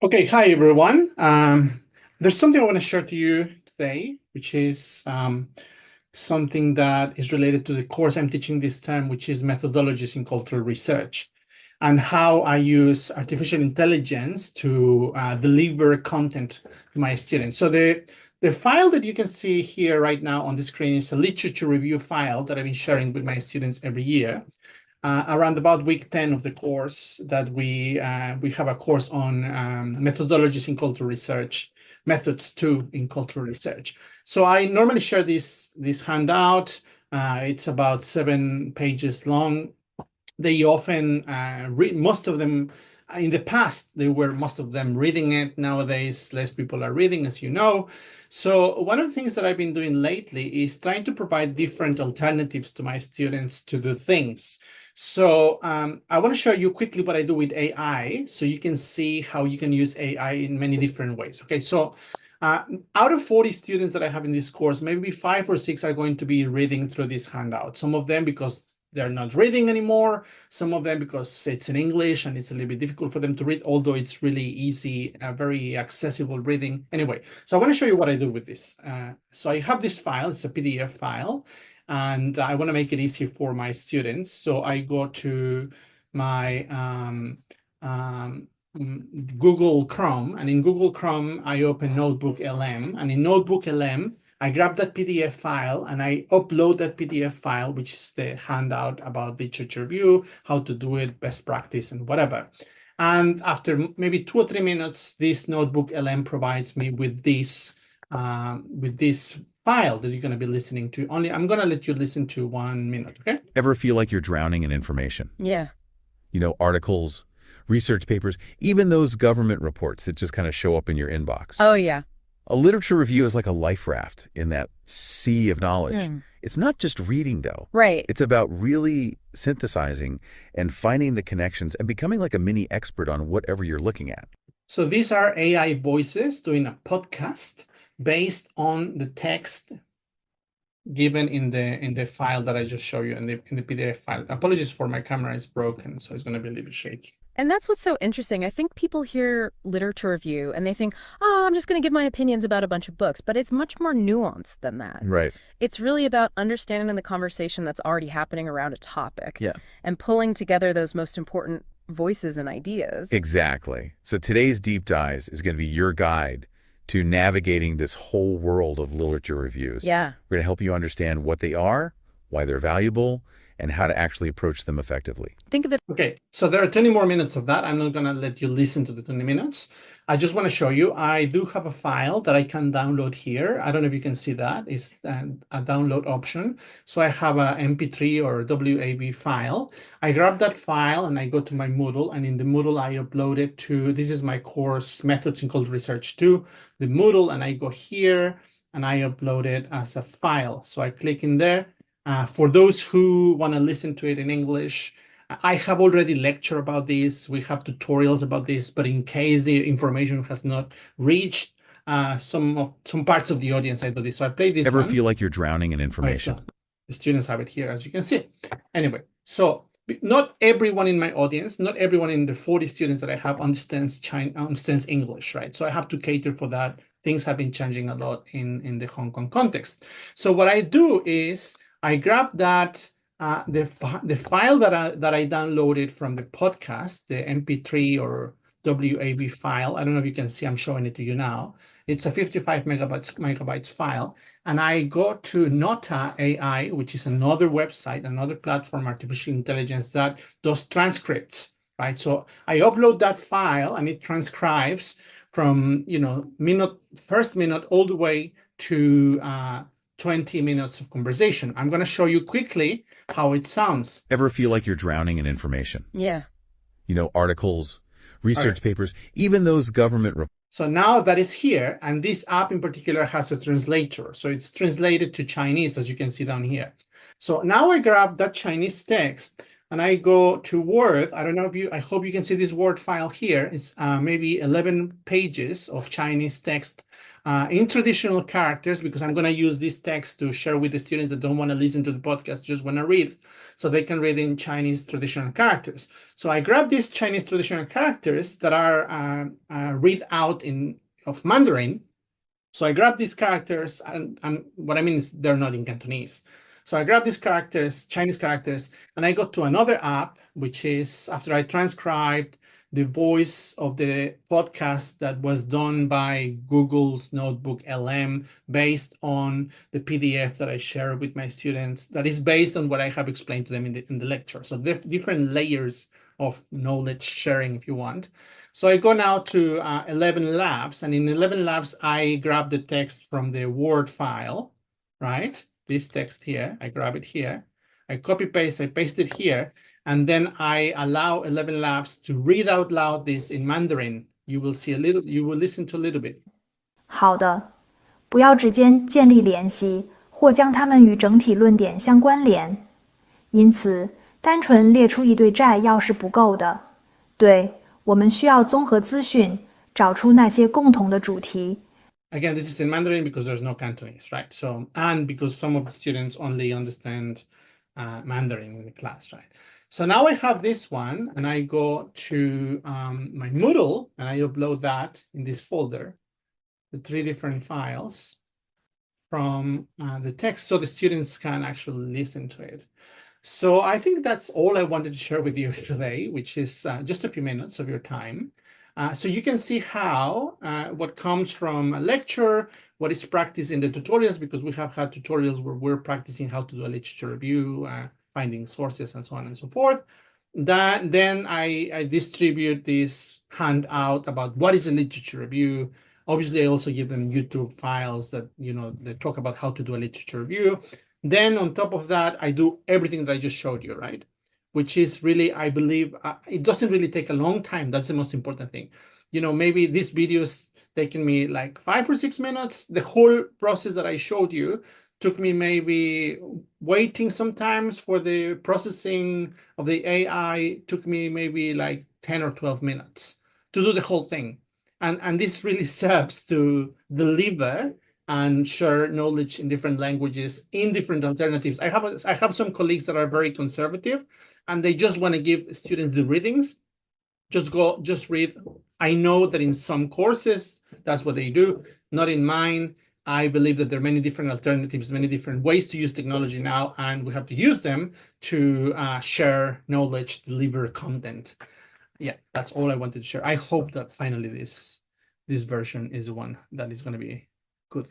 Okay, hi everyone. There's something I want to share to you today, which is something that is related to the course I'm teaching this term, which is methodologies in cultural research, and how I use artificial intelligence to deliver content to my students. So the file that you can see here right now on the screen is a literature review file that I've been sharing with my students every year. Around about week 10 of the course that we have a course on methodologies in cultural research, methods 2 in cultural research. So I normally share this handout. It's about 7 pages long. They often read, most of them in the past, they were most of them reading it. Nowadays, less people are reading, as you know. So one of the things that I've been doing lately is trying to provide different alternatives to my students to do things. So I want to show you quickly what I do with AI, so you can see how you can use AI in many different ways. Okay, so out of 40 students that I have in this course, maybe 5 or 6 are going to be reading through this handout. Some of them because they're not reading anymore. Some of them because it's in English and it's a little bit difficult for them to read, although it's really easy, very accessible reading. Anyway, so I want to show you what I do with this. So I have this file, it's a PDF file, and I want to make it easy for my students. So I go to my Google Chrome, and in Google Chrome, I open NotebookLM, and in NotebookLM, I grab that PDF file and I upload that PDF file, which is the handout about literature review, how to do it, best practice, and whatever. And after maybe 2 or 3 minutes, this NotebookLM provides me with this file that you're going to be listening to. I'm going to let you listen to 1 minute, okay? Ever feel like you're drowning in information? Yeah. Articles, research papers, even those government reports that just kind of show up in your inbox. Oh, yeah. A literature review is like a life raft in that sea of knowledge. It's not just reading, though. Right. It's about really synthesizing and finding the connections and becoming like a mini expert on whatever you're looking at. So these are AI voices doing a podcast based on the text given in the file that I just showed you in the PDF file. Apologies for my camera is broken, so it's going to be a little bit shaky. And that's what's so interesting. I think people hear literature review and they think, oh, I'm just going to give my opinions about a bunch of books. But it's much more nuanced than that. Right. It's really about understanding the conversation that's already happening around a topic. Yeah. And pulling together those most important voices and ideas. Exactly. So today's Deep Dives is going to be your guide to navigating this whole world of literature reviews. Yeah. We're going to help you understand what they are, why they're valuable, and how to actually approach them effectively. Think of it. Okay, so there are 20 more minutes of that. I'm not going to let you listen to the 20 minutes. I just want to show you, I do have a file that I can download here. I don't know if you can see that. It's a download option. So I have a MP3 or WAV file. I grab that file and I go to my Moodle, and in the Moodle, I upload it to, this is my course, Methods in Cultural Research 2, the Moodle, and I go here and I upload it as a file. So I click in there. For those who want to listen to it in English, I have already lectured about this. We have tutorials about this, but in case the information has not reached some parts of the audience, I do this. So I play this Ever one. feel like you're drowning in information? Right, so the students have it here, as you can see. Anyway, so not everyone in my audience, not everyone in the 40 students that I have understands English, right? So I have to cater for that. Things have been changing a lot in the Hong Kong context. So what I do is I grab that the file that I downloaded from the podcast, the MP3 or WAV file. I don't know if you can see. I'm showing it to you now. It's a 55 megabytes file, and I go to Notta.ai, which is another website, another platform, artificial intelligence that does transcripts, right? So I upload that file, and it transcribes from first minute all the way to 20 minutes of conversation. I'm going to show you quickly how it sounds. Ever feel like you're drowning in information? Yeah. Articles, research papers, even those government reports. So now that is here, and this app in particular has a translator. So it's translated to Chinese, as you can see down here. So now I grab that Chinese text, and I go to Word. I don't know if I hope you can see this Word file here. It's maybe 11 pages of Chinese text in traditional characters, because I'm going to use this text to share with the students that don't want to listen to the podcast, just want to read, so they can read in Chinese traditional characters. So I grab these Chinese traditional characters that are read out of Mandarin. So I grab these characters, and what I mean is they're not in Cantonese. So I grab these characters, Chinese characters, and I go to another app, which is after I transcribed the voice of the podcast that was done by Google's NotebookLM based on the PDF that I share with my students, that is based on what I have explained to them in the lecture. So different layers of knowledge sharing, if you want. So I go now to 11 Labs, and in 11 Labs, I grab the text from the Word file, right? This text here, I grab it here. I copy paste, I paste it here, and then I allow 11 Labs to read out loud this in Mandarin. You will listen to a little bit. 好的，不要之间建立联系，或将它们与整体论点相关联。因此，单纯列出一对摘要是不够的。对，我们需要综合资讯，找出那些共同的主题。Again, this is in Mandarin because there's no Cantonese, right? So, and because some of the students only understand Mandarin in the class, right? So now I have this one, and I go to my Moodle, and I upload that in this folder, the 3 different files from the text, so the students can actually listen to it. So I think that's all I wanted to share with you today, which is just a few minutes of your time. So you can see how what comes from a lecture, what is practiced in the tutorials, because we have had tutorials where we're practicing how to do a literature review, finding sources, and so on and so forth. Then I distribute this handout about what is a literature review. Obviously, I also give them YouTube files that, they talk about how to do a literature review. Then on top of that, I do everything that I just showed you, right? Which is really, I believe, it doesn't really take a long time. That's the most important thing. Maybe this video's taken me like 5 or 6 minutes. The whole process that I showed you took me maybe waiting sometimes for the processing of the AI, took me maybe like 10 or 12 minutes to do the whole thing. And this really serves to deliver and share knowledge in different languages, in different alternatives. I have some colleagues that are very conservative, and they just want to give students the readings. Just read. I know that in some courses, that's what they do. Not in mine. I believe that there are many different alternatives, many different ways to use technology now, and we have to use them to share knowledge, deliver content. Yeah, that's all I wanted to share. I hope that finally this version is the one that is going to be good.